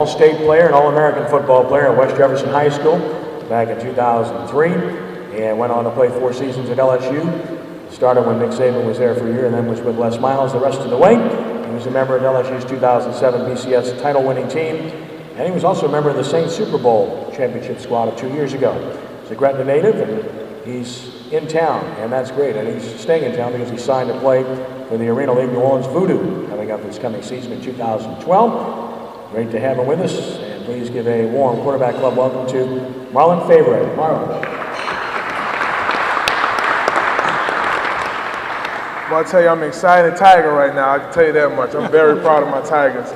All-State player and All-American football player at West Jefferson High School back in 2003, and went on to play 4 seasons at LSU. Started when Nick Saban was there for a year and then was with Les Miles the rest of the way. He was a member of LSU's 2007 BCS title-winning team, and he was also a member of the Saints Super Bowl championship squad of 2 years ago. He's a Gretna native, and he's in town, and that's great. And he's staying in town because he signed to play for the Arena League New Orleans Voodoo coming up this coming season in 2012. Great to have him with us, and please give a warm Quarterback Club welcome to Marlon Favorite. Marlon. Well, I tell you, I'm an excited Tiger right now. I can tell you that much. I'm very proud of my Tigers.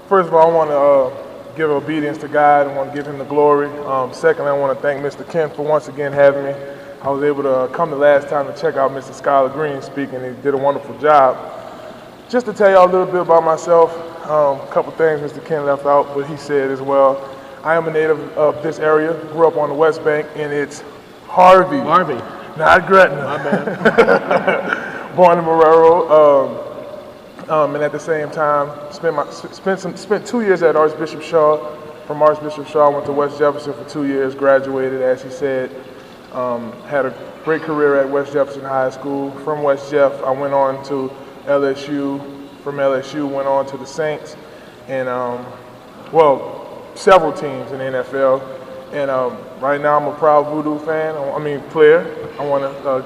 First of all, I want to give obedience to God. I want to give Him the glory. Secondly, I want to thank Mr. Kent for once again having me. I was able to come the last time to check out Mr. Skylar Green speaking. He did a wonderful job. Just to tell you all a little bit about myself, a couple things Mr. Kent left out, but he said as well. I am a native of this area, grew up on the West Bank, and it's Harvey. Not Gretna. My bad. Born in Marrero, and at the same time, spent 2 years at Archbishop Shaw. From Archbishop Shaw, went to West Jefferson for 2 years, graduated, as he said. Had a great career at West Jefferson High School. From West Jeff, I went on to LSU. From LSU, went on to the Saints, and several teams in the NFL. And right now, I'm a proud Voodoo player. I want to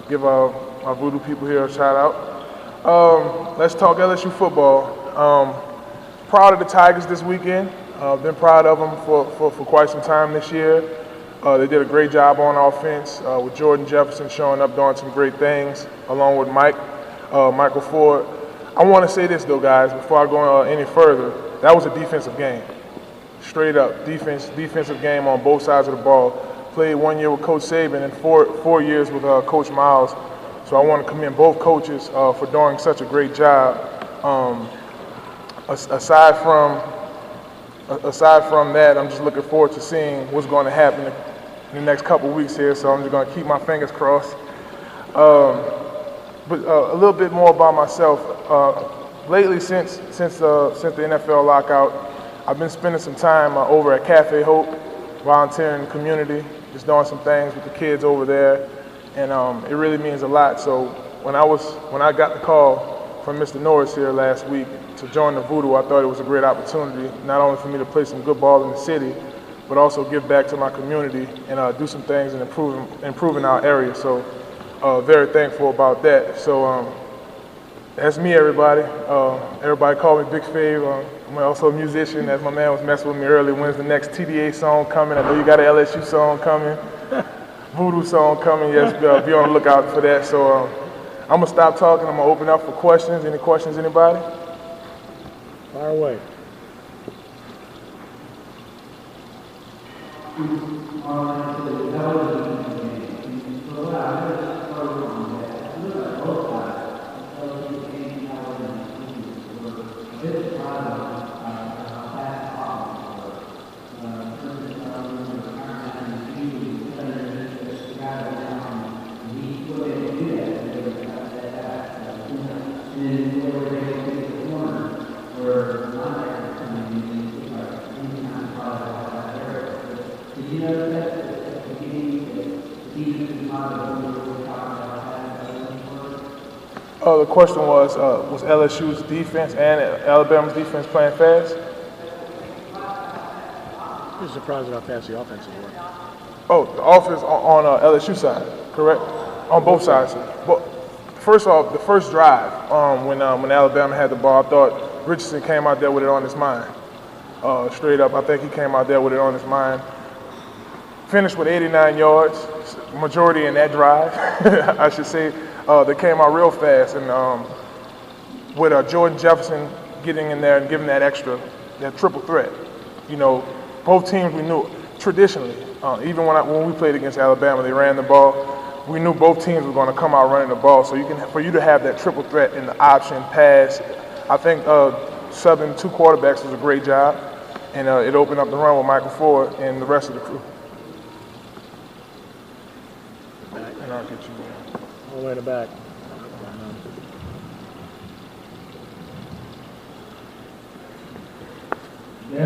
give our Voodoo people here a shout out. Let's talk LSU football. Proud of the Tigers this weekend. Been proud of them for quite some time this year. They did a great job on offense with Jordan Jefferson showing up doing some great things, along with Michael Ford. I want to say this though, guys, before I go any further. That was a defensive game, straight up defensive game on both sides of the ball. Played 1 year with Coach Saban and four years with Coach Miles. So I want to commend both coaches for doing such a great job. Aside from that, I'm just looking forward to seeing what's going to happen in the next couple of weeks here. So I'm just going to keep my fingers crossed. But a little bit more about myself. Lately, since the NFL lockout, I've been spending some time over at Cafe Hope, volunteering in the community, just doing some things with the kids over there, and it really means a lot. So when I got the call from Mr. Norris here last week to join the Voodoo, I thought it was a great opportunity, not only for me to play some good ball in the city, but also give back to my community and do some things and improving our area. So. Very thankful about that. So that's me, everybody. Everybody call me Big Fave. I'm also a musician, as my man was messing with me earlier. When's the next TDA song coming? I know you got an LSU song coming, Voodoo song coming. Yes, be on the lookout for that. So I'm gonna stop talking. I'm gonna open up for questions. Any questions, anybody? Fire away. The question was LSU's defense and Alabama's defense playing fast? I'm surprised at how fast the offense is working. Oh, the offense on LSU side, correct? On both sides. But first off, the first drive, when Alabama had the ball, I thought Richardson came out there with it on his mind. Straight up, I think he came out there with it on his mind. Finished with 89 yards, majority in that drive, I should say. They came out real fast, and with Jordan Jefferson getting in there and giving that triple threat. You know, both teams we knew traditionally, even when we played against Alabama, they ran the ball. We knew both teams were going to come out running the ball. So for you to have that triple threat in the option pass, I think subbing 2 quarterbacks was a great job, and it opened up the run with Michael Ford and the rest of the crew. And I'll get you. All the way to the back. The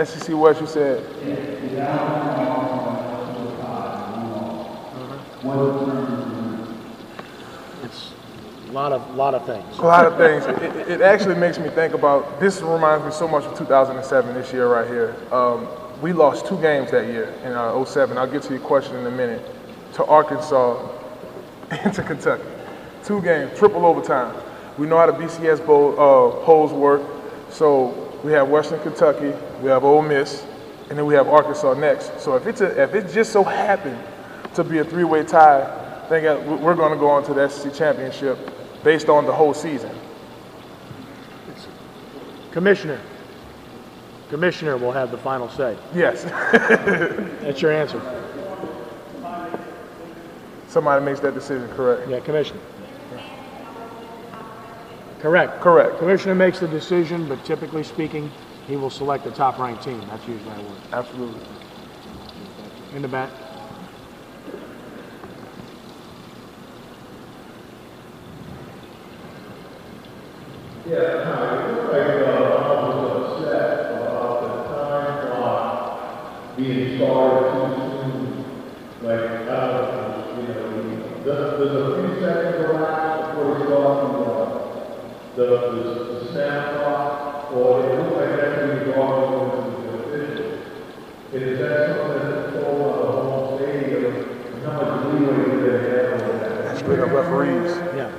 SEC West, you said? It's a lot of things. A lot of things. It actually makes me think about, this reminds me so much of 2007, this year right here. We lost 2 games that year in 07. I'll get to your question in a minute. To Arkansas and to Kentucky. 2 games, triple overtime. We know how the BCS polls work. So we have Western Kentucky, we have Ole Miss, and then we have Arkansas next. So if it just so happened to be a 3-way tie, I think we're going to go on to the SEC championship based on the whole season. Commissioner will have the final say. Yes. That's your answer. Somebody makes that decision, correct? Yeah, Commissioner. Correct. Correct. Commissioner makes the decision, but typically speaking, he will select the top-ranked team. That's usually how it works. Absolutely. In the back. Yeah, hi. I was upset about the time clock being started too soon. Like, there's a few seconds elapsed before we start the snap clock, or it looks like that's when you draw over to the official. Is that something that's told by the whole stadium? How much leeway do they have on that? That's straight up referees. Yeah.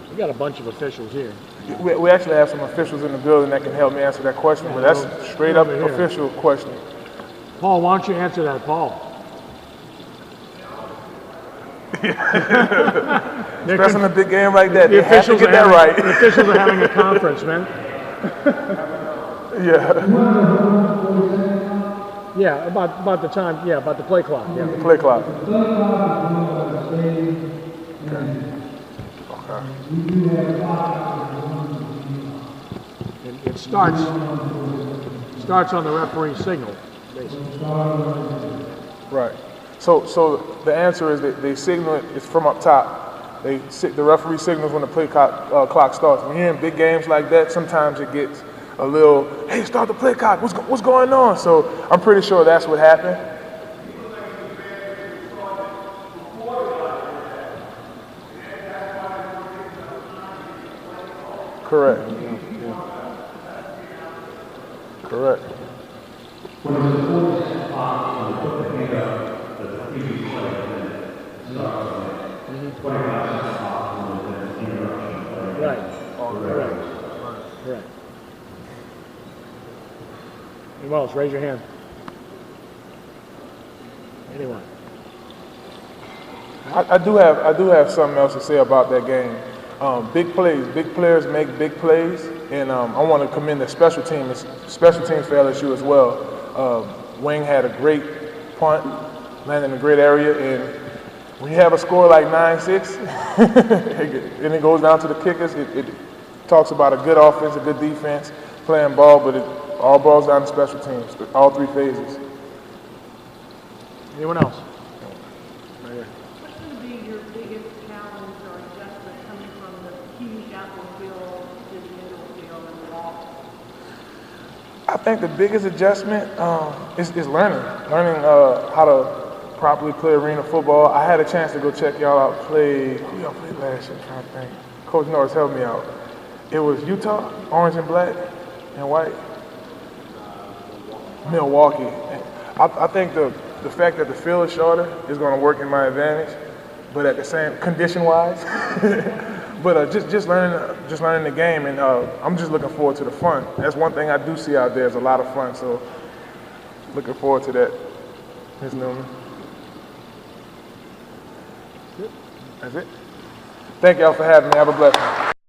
We got a bunch of officials here. We actually have some officials in the building that can help me answer that question, but that's straight up official question. Paul, why don't you answer that, Paul? Especially in a big game like that, they have to get that right. The officials are having a conference, man. Yeah. Yeah, about the time. Yeah, about the play clock. Yeah. The play clock. It starts on the referee's signal, basically. Right. So the answer is that they signal it. It's from up top. The referee signals when the play clock starts. When you're in big games like that, sometimes it gets a little, hey, start the play clock. What's going on? So I'm pretty sure that's what happened. Correct. Correct. Right. Correct. Anyone else? Raise your hand. Anyone? I do have something else to say about that game. Big plays. Big players make big plays, and I want to commend the special teams for LSU as well. Wing had a great punt, landed in a great area, and when you have a score like 9-6, and it goes down to the kickers, it talks about a good offense, a good defense, playing ball, but it all boils down to special teams, all 3 phases. Anyone else? What would be your biggest challenge or adjustment coming from the huge outdoor field to the indoor field and the wall? I think the biggest adjustment is learning how to properly play arena football. I had a chance to go check y'all out play. Who y'all played last year? I'm trying to think. Coach Norris helped me out. It was Utah, orange and black and white. Milwaukee. I think the fact that the field is shorter is going to work in my advantage, but at the same condition-wise. But just learning the game, and I'm just looking forward to the fun. That's one thing I do see out there is a lot of fun. So looking forward to that. Ms. Newman. That's it. Thank y'all for having me. Have a blessed one.